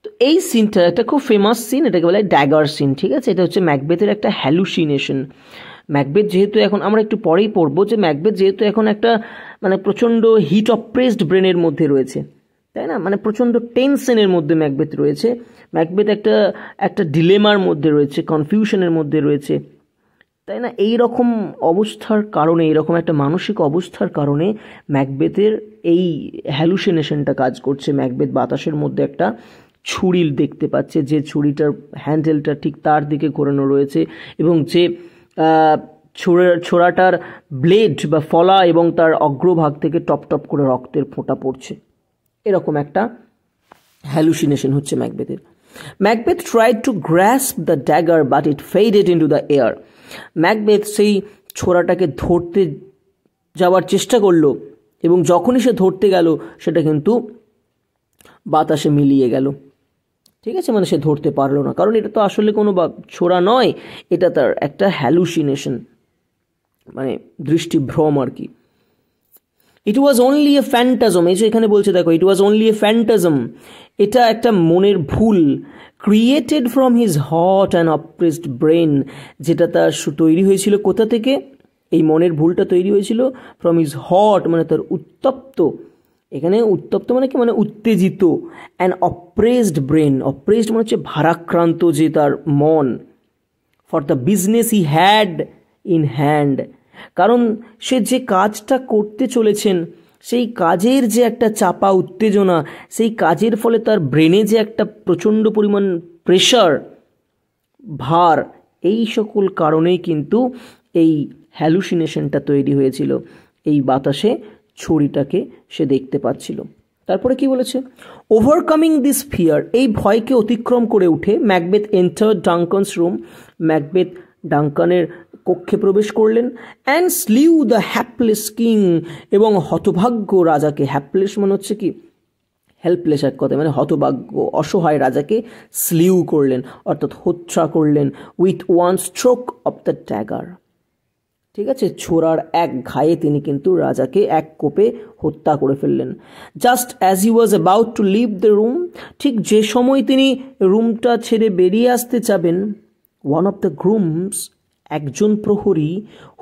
তো এই সিনটা একটা খুব ফেমাস সিন, এটাকে বলে ড্যাগার সিন, ঠিক আছে? এটা হচ্ছে ম্যাকবেথের একটা হ্যালুসিনেশন। ম্যাকবেথ যেহেতু এখন, আমরা একটু পরেই পড়বো যে ম্যাকবেথ যেহেতু এখন একটা মানে প্রচণ্ড হিট অপ্রেসড ব্রেনের মধ্যে রয়েছে, তাই না? মানে প্রচণ্ড টেনশনের মধ্যে ম্যাকবেথ রয়েছে। ম্যাকবেথ একটা ডিলেমার মধ্যে রয়েছে, কনফিউশনের মধ্যে রয়েছে, তাই না? এই রকম অবস্থার কারণে, এইরকম একটা মানসিক অবস্থার কারণে ম্যাকবেথের এই হ্যালুসিনেশনটা কাজ করছে। ম্যাকবেথ বাতাসের মধ্যে একটা ছুরি দেখতে পাচ্ছে, যে ছুরিটার হ্যান্ডেলটা ঠিক তার দিকে ঘোরানো রয়েছে, এবং যে ছোড়াটার ব্লেড বা ফলা এবং তার অগ্রভাগ থেকে টপ টপ করে রক্তের ফোঁটা পড়ছে। এরকম একটা হ্যালুসিনেশন হচ্ছে ম্যাকবেথের। Macbeth tried to grasp the dagger but it faded into the air. Macbeth সেই ছোড়াটাকে ধরতে যাওয়ার চেষ্টা করলো, এবং যখনই সে ধরতে গেল সেটা কিন্তু বাতাসে মিলিয়ে গেল, ঠিক আছে? মানে সে ধরতে পারলো না, কারণ এটা তো আসলে কোনো ছোড়া নয়, এটা তার একটা হ্যালুসিনেশন, মানে দৃষ্টিভ্রম আর কি। ইট ওয়াজ অনলি এ ফ্যান্টাজম, এই যে এখানে বলছে দেখো, ইট ওয়াজ অনলি এ ফ্যান্টাজম, এটা একটা মনের ভুল। Created from his hot and oppressed brain, যেটা তার তৈরি হয়েছিল কোথা থেকে? এই মনের ভুলটা তৈরি হয়েছিল ফ্রম হিজ হট, মানে তার উত্তপ্ত, এখানে উত্তপ্ত মানে কি, মানে উত্তেজিত, অ্যান্ড অপ্রেসড ব্রেন, অপ্রেসড মানে হচ্ছে ভারাক্রান্ত যে তার মন, for the business he had in hand, কারণ সে যে কাজটা করতে চলেছেন সেই কাজের যে একটা চাপা উত্তেজনা, সেই কাজের ফলে তার ব্রেনে যে একটা প্রচণ্ড পরিমাণ প্রেশার, ভার, এই সকল কারণেই কিন্তু এই হ্যালুসিনেশনটা তৈরি হয়েছিল, এই বাতাসে ছড়িটাকে সে দেখতে পাচ্ছিল। তারপরে কি বলেছে, ওভারকামিং দিস ফিয়ার, এই ভয়কে অতিক্রম করে উঠে ম্যাকবেথ এন্টার্ড ডাঙ্কানস রুম, ম্যাকবেথ ডাঙ্কানের কক্ষে প্রবেশ করলেন, অ্যান্ড স্লিউ দ্য হ্যাপলেস কিং, এবং হতভাগ্য রাজাকে, হ্যাপলেস মানে হচ্ছে কি হেল্পলেস এক কথায়, মানে হতভাগ্য অসহায় রাজাকে স্লিউ করলেন, অর্থাৎ হত্যা করলেন, with one stroke of the dagger, ঠিক আছে, ছোড়ার এক ঘায়ে তিনি কিন্তু রাজাকে এক কোপে হত্যা করে ফেললেন। Just as he was about to leave the room, ঠিক যে সময় তিনি রুমটা ছেড়ে বেরিয়ে আসতে যাবেন, ওয়ান অফ দ্য গ্রুমস, একজন প্রহরী,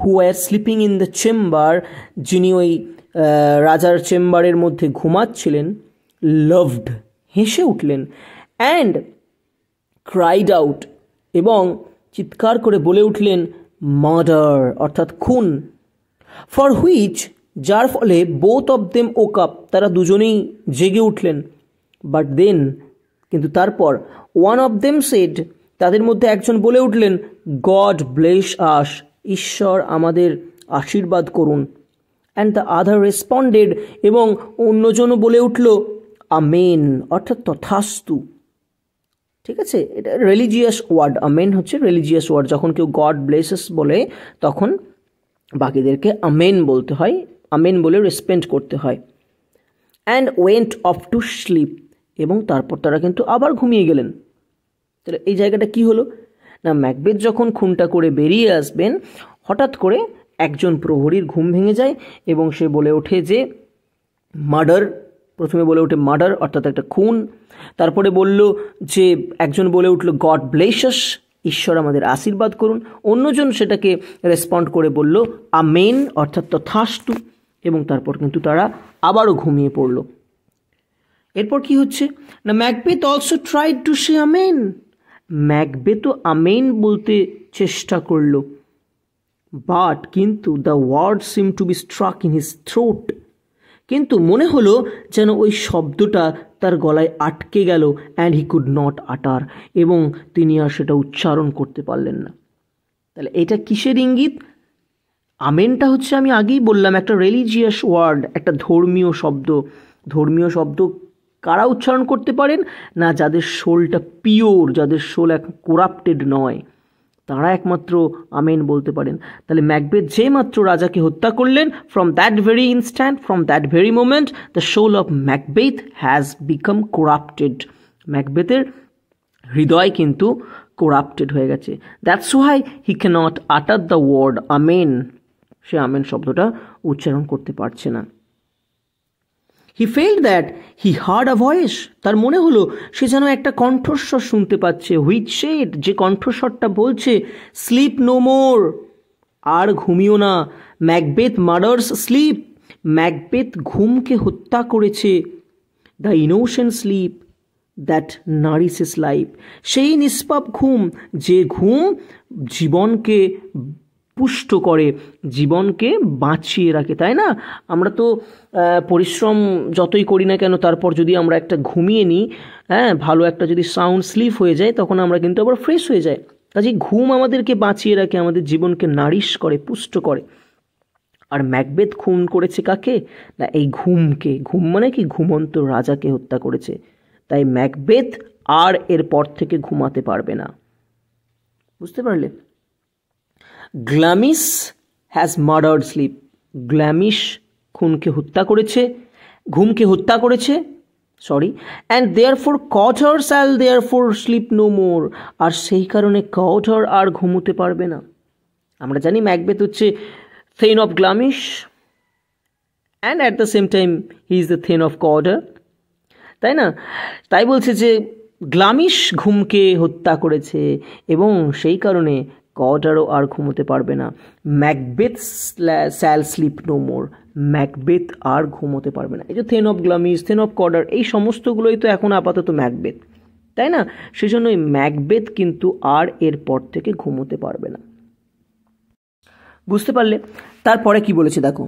হু are sleeping in the chamber, যিনি ওই রাজার চেম্বারের মধ্যে ঘুমাচ্ছিলেন, লাভড, হেসে উঠলেন, অ্যান্ড ক্রাইড আউট, এবং চিৎকার করে বলে উঠলেন, মার্ডার, অর্থাৎ খুন, ফর হুইচ, যার ফলে both of them woke up, তারা দুজনেই জেগে উঠলেন, বাট দেন, কিন্তু তারপর, ওয়ান অফ দেম সেড, তাদের মধ্যে একজন বলে উঠলেন, গড ব্লেস আস, ঈশ্বর আমাদের আশীর্বাদ করুন, অ্যান্ড দ্য আদার রেসপন্ডেড, এবং অন্যজনও বলে উঠল, আমেন, অর্থাৎ তথাস্তু, ঠিক আছে, এটা রিলিজিয়াস ওয়ার্ড, আমেন হচ্ছে রিলিজিয়াস ওয়ার্ড, যখন কেউ গড ব্লেসেস বলে তখন বাকিদেরকে আমেন বলতে হয়, আমেন বলে রেসপেক্ট করতে হয়। And went of to sleep, এবং তারপর তারা কিন্তু আবার ঘুমিয়ে গেলেন। তাহলে এই জায়গাটা কি হলো না, ম্যাকবেথ যখন খুনটা করে বেরিয়ে আসবেন, হঠাৎ করে একজন প্রহরীর ঘুম ভেঙে যায় এবং সে বলে ওঠে যে মার্ডার, প্রথমে বলে ওঠে মার্ডার অর্থাৎ একটা খুন, তারপরে বলল যে একজন বলে উঠল গড ব্লেসাস, ঈশ্বর আমাদের আশীর্বাদ করুন, অন্যজন সেটাকে রেসপন্ড করে বলল আমেন অর্থাৎ তথাস্তু, এবং তারপর কিন্তু তারা আবারও ঘুমিয়ে পড়ল। এরপর কি হচ্ছে না, Macbeth also tried to say amen, ম্যাকবেথও আমেন বলতে চেষ্টা করল, বাট কিন্তু the word seem to be struck in his throat, কিন্তু মনে হলো যেন ওই শব্দটা তার গলায় আটকে গেল, অ্যান্ড হি কুড নট আটার, এবং তিনি আর সেটা উচ্চারণ করতে পারলেন না। তাহলে এটা কিসের ইঙ্গিত? আমেনটা হচ্ছে, আমি আগেই বললাম, একটা রিলিজিয়াস ওয়ার্ড, একটা ধর্মীয় শব্দ। ধর্মীয় শব্দ কারা উচ্চারণ করতে পারেন না, যাদের সোলটা পিওর, যাদের সোল এখন করাপ্টেড নয়, তারা একমাত্র আমেন বলতে পারেন। তাহলে ম্যাকবেথ যে মাত্র রাজাকে হত্যা করলেন, from that very instant, from that very moment, the soul of Macbeth has become corrupted, ম্যাকবেথের হৃদয় কিন্তু করাপ্টেড হয়ে গেছে। That's why he can't utter the word amen, সে আমেন শব্দটা উচ্চারণ করতে পারছে না। He felt that he heard a voice, তার মনে হলো সে যেন একটা কণ্ঠস্বর শুনতে পাচ্ছে, হুইচ সেড, যে কণ্ঠস্বরটা বলছে স্লিপ নো মোর, আর ঘুমিও না, ম্যাকবেথ মার্ডার্স স্লিপ, ম্যাকবেথ ঘুমকে হত্যা করেছে, the innocent sleep that nourishes life, সেই নিষ্পাপ ঘুম, যে ঘুম জীবনকে পুষ্ট করে, জীবনকে বাঁচিয়ে রাখে, তাই না? আমরা তো পরিশ্রম যতই করি না কেন, তারপর যদি আমরা একটা ঘুমিয়ে নিই, হ্যাঁ, ভালো একটা যদি সাউন্ড স্লিপ হয়ে যায়, তখন আমরা কিন্তু আবার ফ্রেশ হয়ে যাই। কাজেই ঘুম আমাদেরকে বাঁচিয়ে রাখে, আমাদের জীবনকে নারিশ করে, পুষ্ট করে। আর ম্যাকবেথ খুন করেছে কাকে না, এই ঘুমকে। ঘুম মানে কি, ঘুমন্ত রাজাকে হত্যা করেছে। তাই ম্যাকবেথ আর এরপর থেকে ঘুমাতে পারবে না। বুঝতে পারলে? Glamis has murdered sleep, Glamis খুনকে হত্যা করেছে, ঘুমকে হত্যা করেছে, sorry, and therefore Cawdor shall therefore sleep no more, আর সেই কারণে কটর আর ঘুমোতে পারবে না। আমরা জানি ম্যাকবেথ হচ্ছে thane of Glamis, and at the same time he is the thane of Cawdor, তাই না? তাই বলছে যে গ্ল্যামিশ ঘুমকে হত্যা করেছে, এবং সেই কারণে কর্ডারও আর ঘুমোতে পারবে না। Macbeth shall sleep no more, Macbeth আর ঘুমোতে পারবে না। এই যে thane of Glamis, thane of Cawdor, এই সমস্তগুলোই তো এখন আপাতত ম্যাকবেথ, তাই না? সেই জন্য এই ম্যাকবেথ কিন্তু আর এরপর থেকে ঘুমোতে পারবে না। বুঝতে পারলে? তারপরে কি বলেছে দেখো,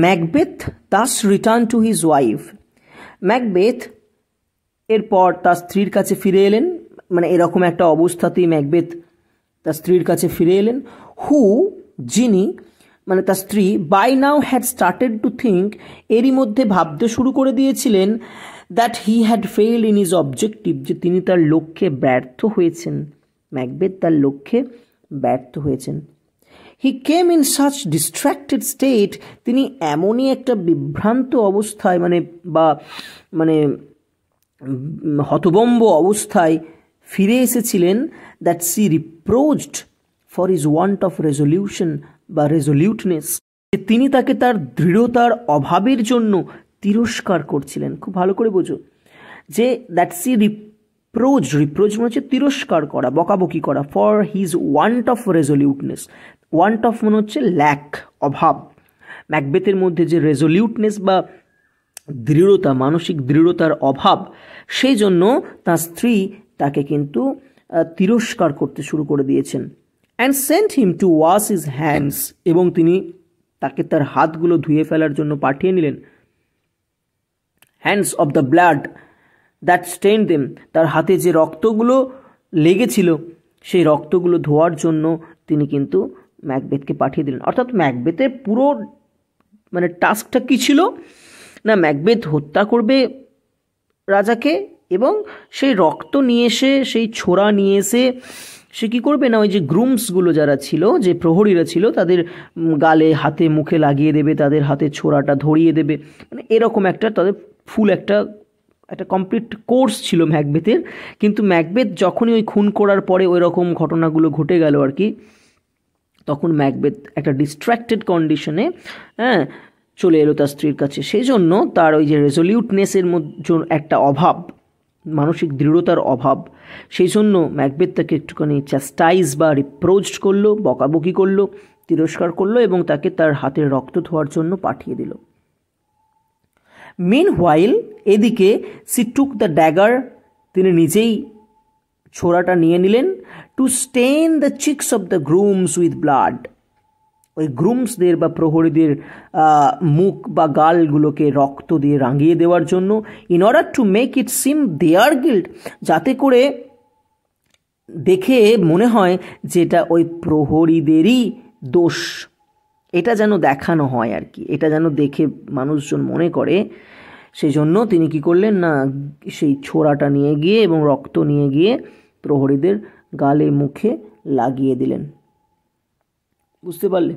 Macbeth Das return to his wife, Macbeth এরপর তার স্ত্রীর কাছে ফিরে এলেন, মানে এরকম একটা অবস্থাতেই ম্যাকবেথ তার স্ত্রীর কাছে ফিরে এলেন, হু যিনি মানে তার স্ত্রী by now had started to think, এরই মধ্যে ভাবতে শুরু করে দিয়েছিলেন, that he had failed in his objective, যে তিনি তার লক্ষ্যে ব্যর্থ হয়েছেন। ম্যাকবেথ তার লক্ষ্যে ব্যর্থ হয়েছেন। He came in such distracted state, তিনি এমনই একটা বিভ্রান্ত অবস্থায় মানে হতভম্ব অবস্থায় ফিরে এসেছিলেন, that she reproached for his want of resolution বা রেজলিউটনেস, তিনি তাকে তার দৃঢ়তার অভাবের জন্য তিরস্কার করছিলেন। খুব ভালো করে বোঝো যে দ্যাট সি রিপ্রোচ মানে হচ্ছে তিরস্কার করা, বকাবকি করা, for his want of resoluteness, want of মানে হচ্ছে ল্যাক, অভাব। ম্যাকবেথের মধ্যে যে রেজলিউটনেস বা দৃঢ়তা, মানসিক দৃঢ়তার অভাব, সেই জন্য তার স্ত্রী তাকে কিন্তু তিরস্কার করতে শুরু করে দিয়েছেন। And sent him to wash his hands, এবং তিনি তাকে তার হাতগুলো ধুয়ে ফেলার জন্য পাঠিয়ে নিলেন। Hands of the blood that stain them, তার হাতে যে রক্তগুলো লেগেছিল সেই রক্তগুলো ধোয়ার জন্য তিনি কিন্তু ম্যাকবেথকে পাঠিয়ে দিলেন। অর্থাৎ ম্যাকবেথের পুরো মানে টাস্কটা কী ছিল না, ম্যাকবেথ হত্যা করবে রাজাকে, এবং সেই রক্ত নিয়ে এসে, সেই ছোরা নিয়ে এসে সে কী করবে না, ওই যে গ্রুমসগুলো যারা ছিল, যে প্রহরীরা ছিল, তাদের গালে হাতে মুখে লাগিয়ে দেবে, তাদের হাতে ছোরাটা ধরিয়ে দেবে, মানে এরকম একটা তাদের ফুল একটা কমপ্লিট কোর্স ছিল ম্যাকবেথের। কিন্তু ম্যাকবেথ যখনই ওই খুন করার পরে ওই রকম ঘটনাগুলো ঘটে গেল আর কি, তখন ম্যাকবেথ একটা ডিস্ট্র্যাক্টেড কন্ডিশনে চলে এলো তার স্ত্রীর কাছে। সেই জন্য তার ওই যে রেজলিউটনেসের মধ্যে একটা অভাব, মানসিক দৃঢ়তার অভাব, সেই জন্য ম্যাকবেথ তাকে একটুখানি চ্যাস্টাইজ বা রিপ্রোচড করলো, বকাবকি করলো, তিরস্কার করলো, এবং তাকে তার হাতের রক্ত ধোয়ার জন্য পাঠিয়ে দিল। মিন হোয়াইল, এদিকে সি টুক দ্য ড্যাগার, তিনি নিজেই ছোরাটা নিয়ে নিলেন, to stain the cheeks of the grooms with blood, ওই গ্রুমসদের বা প্রহরীদের মুখ বা গালগুলোকে রক্ত দিয়ে রাঙিয়ে দেওয়ার জন্য, in order to make it seem their guilt, যাতে করে দেখে মনে হয় যেটা ওই প্রহরীদেরই দোষ, এটা যেন দেখানো হয় আর কি, এটা যেন দেখে মানুষজন মনে করে। সেই জন্য তিনি কি করলেন না, সেই ছোরাটা নিয়ে গিয়ে এবং রক্ত নিয়ে গিয়ে প্রহরীদের গালে মুখে লাগিয়ে দিলেন। বুঝতে পারলে?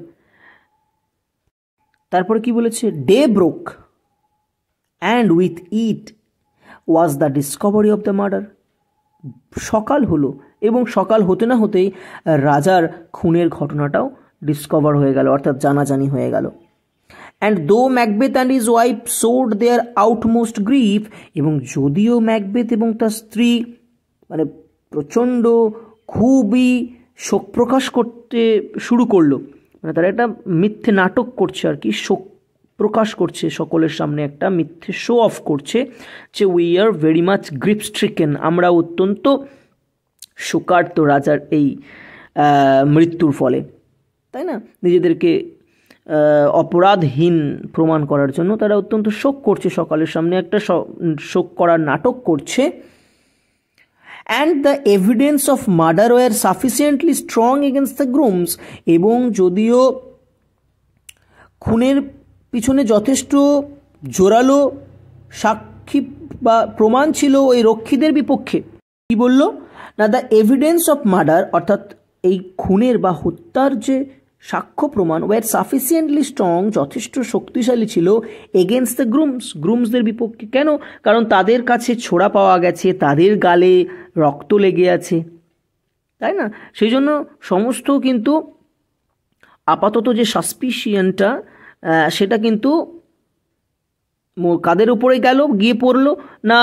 তারপরে কি বলেছে, day broke and with it was the Discovery of the murder, সকাল হলো এবং সকাল হতে না হতেই রাজার খুনের ঘটনাটাও ডিসকভার হয়ে গেল, অর্থাৎ জানাজানি হয়ে গেল। And though Macbeth and his wife showed their utmost grief, এবং যদিও ম্যাকবেথ এবং তার স্ত্রী মানে প্রচণ্ড খুবই শোক প্রকাশ করতে শুরু করলো, মানে তারা একটা মিথ্যে নাটক করছে আর কি, শোক প্রকাশ করছে সকলের সামনে, একটা মিথ্যে শো অফ করছে যে we are very much grief stricken, আমরা অত্যন্ত শোকার্ত রাজার এই মৃত্যুর ফলে, তাই না? নিজেদেরকে অপরাধহীন প্রমাণ করার জন্য তারা অত্যন্ত শোক করছে, সকালের সামনে একটা শোক করার নাটক করছে। And the evidence of murder were sufficiently strong against the grooms, এবং যদিও খুনের পিছনে যথেষ্ট জোরালো সাক্ষী বা প্রমাণ ছিল ওই রক্ষীদের বিপক্ষে, কি বলল না, দ্য এভিডেন্স অফ মার্ডার, অর্থাৎ এই খুনের বা হত্যার যে সাক্ষ্য প্রমাণ, ওয়ার সাফিসিয়েন্টলি স্ট্রং, যথেষ্ট শক্তিশালী ছিল, এগেনস্ট দ্য গ্রুমসদের বিপক্ষে। কেন? কারণ তাদের কাছে ছোড়া পাওয়া গেছে, তাদের গালে রক্ত লেগে আছে, তাই না? সেই জন্য সমস্ত কিন্তু আপাতত যে সাসপিশিয়নটা সেটা কিন্তু কাদের উপরে গিয়ে পড়লো না,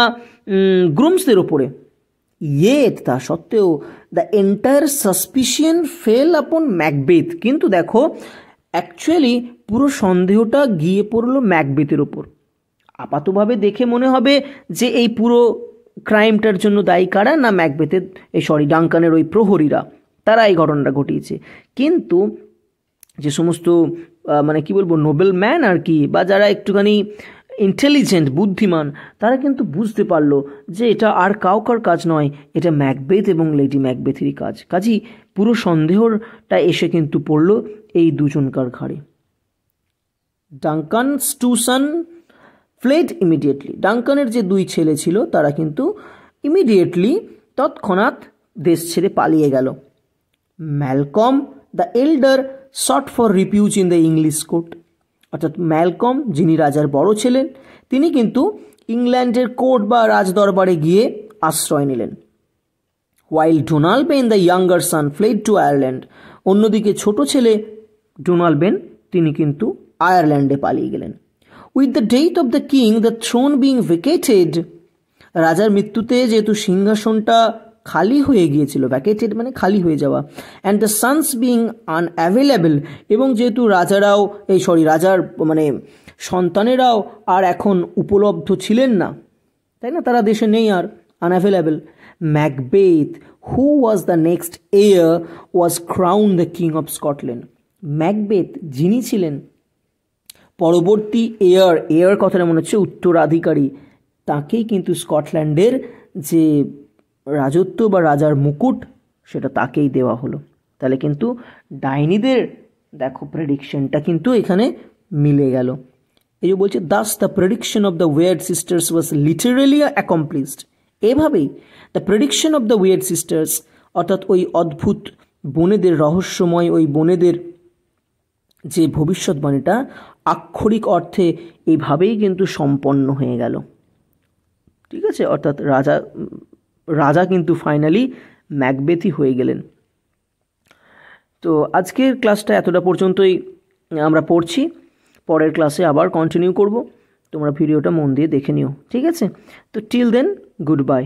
গ্রুমসদের ওপরে। ইয়েট তা সত্ত্বেও দ্য এন্টায়ার সাসপিশন ফেল আপন ম্যাকবেথ। কিন্তু দেখো অ্যাকচুয়ালি পুরো সন্দেহটা গিয়ে পড়লো ম্যাকবেথের ওপর। আপাতভাবে দেখে মনে হবে যে এই পুরো ক্রাইমটার জন্য দায়ী কারা, না ম্যাকবেথের ডাঙ্কানের ওই প্রহরীরা, তারা এই ঘটনাটা ঘটিয়েছে। কিন্তু যে সমস্ত মানে কি বলবো নোবেল ম্যান আর কি, বা যারা একটুখানি ইন্টেলিজেন্ট বুদ্ধিমান, তারা কিন্তু বুঝতে পারলো যে এটা আর কাউকার কাজ নয়, এটা ম্যাকবেথ এবং লেডি ম্যাকবেথেরই কাজ। কাজেই পুরো সন্দেহটা এসে কিন্তু পড়লো এই দুজনকার ঘাড়ে। ডাঙ্কানস টু সন ফ্লেড ইমিডিয়েটলি। ডাঙ্কানের যে দুই ছেলে ছিল তারা কিন্তু ইমিডিয়েটলি তৎক্ষণাৎ দেশ ছেড়ে পালিয়ে গেল। Malcolm the এল্ডার thought for refuse in the English court. অর্থাৎ ম্যালকম, যিনি রাজার বড় ছিলেন, তিনি কিন্তু ইংল্যান্ডের কোর্ট বা রাজদরবারে গিয়ে আশ্রয় নিলেন। While Donalbain the younger son fled to Ireland. অন্যদিকে ছোট ছেলে ডোনাল্ডবেন তিনি কিন্তু আয়ারল্যান্ডে পালিয়ে গেলেন। With the death of the king the throne being vacated. রাজার মৃত্যুতে যেহেতু সিংহাসনটা খালি হয়ে গিয়েছিল, ভ্যাকেটেড মানে খালি হয়ে যাওয়া, and the sons being unavailable, এবং যেহেতু রাজারাও রাজার মানে সন্তানেরাও আর এখন উপলব্ধ ছিলেন না, তাই না, তারা দেশে নেই আর, unavailable, Macbeth who was the next heir was crown the king of Scotland. Macbeth যিনি ছিলেন পরবর্তী এয়ার কথাটা মনে হচ্ছে উত্তরাধিকারী, তাকেই কিন্তু স্কটল্যান্ডের যে রাজত্ব বা রাজার মুকুট সেটা তাকেই দেওয়া হলো। তাহলে কিন্তু ডাইনিদের দেখো প্রেডিকশনটা কিন্তু এখানে মিলে গেল। এই যে বলছে thus the prediction of the weird sisters was literally accomplished. এভাবেই the prediction of the weird sisters, অর্থাৎ ওই অদ্ভুত বোনেদের, রহস্যময় ওই বোনেদের যে ভবিষ্যৎবাণীটা আক্ষরিক অর্থে এইভাবেই কিন্তু সম্পন্ন হয়ে গেল। ঠিক আছে, অর্থাৎ রাজা কিন্তু ফাইনালি ম্যাকবেথই হয়ে গেলেন। তো আজকের ক্লাসটা এতটা পর্যন্তই আমরা পড়ছি, পরের ক্লাসে আবার কন্টিনিউ করব। তোমরা ভিডিওটা মন দিয়ে দেখে নিও, ঠিক আছে? তো টিল দেন, গুড বাই।